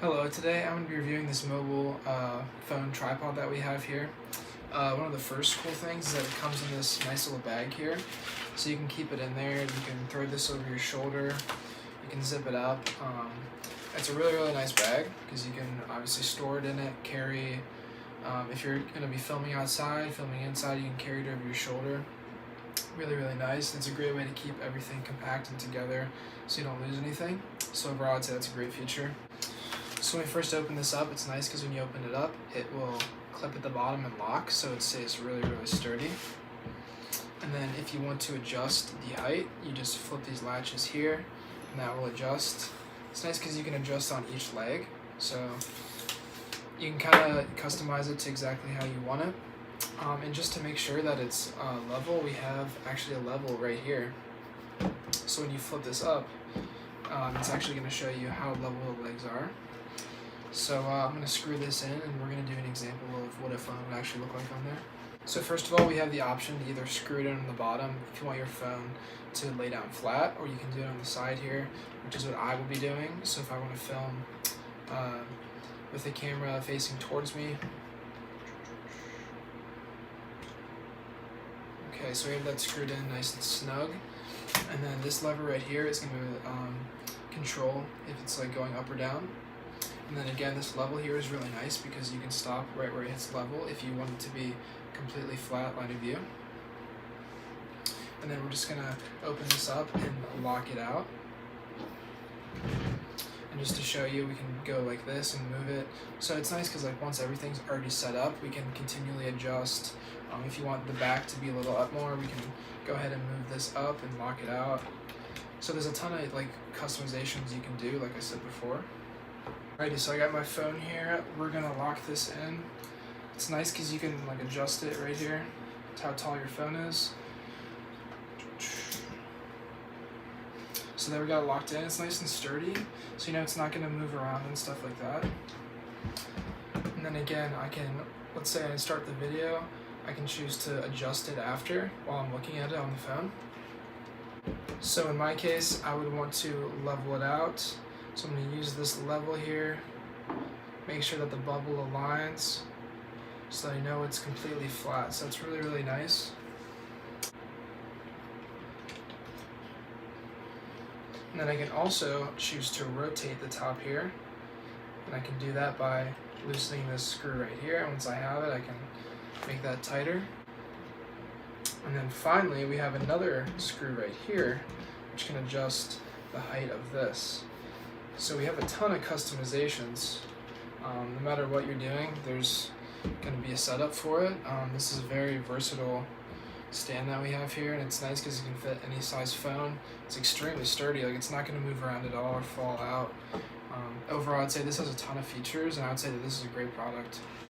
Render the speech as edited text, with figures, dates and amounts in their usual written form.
Hello, today I'm going to be reviewing this mobile phone tripod that we have here. One of the first cool things is that it comes in this nice little bag here. So you can keep it in there, you can throw this over your shoulder, you can zip it up. It's a really nice bag because you can obviously store it in it, carry. If you're going to be filming outside, filming inside, you can carry it over your shoulder. Really nice. It's a great way to keep everything compact and together so you don't lose anything. So overall, I'd say that's a great feature. So when we first open this up, it's nice because when you open it up, it will clip at the bottom and lock, so it stays really sturdy. And then if you want to adjust the height, you just flip these latches here, and that will adjust. It's nice because you can adjust on each leg, so you can kind of customize it to exactly how you want it. And just to make sure that it's level, we have actually a level right here. So when you flip this up, it's actually going to show you how level the legs are. So I'm going to screw this in, and we're going to do an example of what a phone would actually look like on there. So first of all, we have the option to either screw it in on the bottom if you want your phone to lay down flat, or you can do it on the side here, which is what I will be doing. So if I want to film with the camera facing towards me. Okay, so we have that screwed in nice and snug. And then this lever right here is going to control if it's like going up or down. And then again, this level here is really nice because you can stop right where it hits level if you want it to be completely flat line of view. And then we're just gonna open this up and lock it out. And just to show you, we can go like this and move it. So it's nice because like once everything's already set up, we can continually adjust. If you want the back to be a little up more, we can go ahead and move this up and lock it out. So there's a ton of like customizations you can do, like I said before. Alrighty, so I got my phone here. We're gonna lock this in. It's nice because you can like adjust it right here to how tall your phone is. So there we got it locked in. It's nice and sturdy, so you know it's not gonna move around and stuff like that. And then again, I can, let's say I start the video, I can choose to adjust it after while I'm looking at it on the phone. So in my case, I would want to level it out. So I'm going to use this level here, make sure that the bubble aligns so that I know it's completely flat. So it's really nice. And then I can also choose to rotate the top here, and I can do that by loosening this screw right here. And once I have it, I can make that tighter. And then finally, we have another screw right here, which can adjust the height of this. So we have a ton of customizations. No matter what you're doing, there's going to be a setup for it. This is a very versatile stand that we have here, and it's nice because it can fit any size phone. It's extremely sturdy, like it's not going to move around at all or fall out. Overall, I'd say this has a ton of features, and I would say that this is a great product.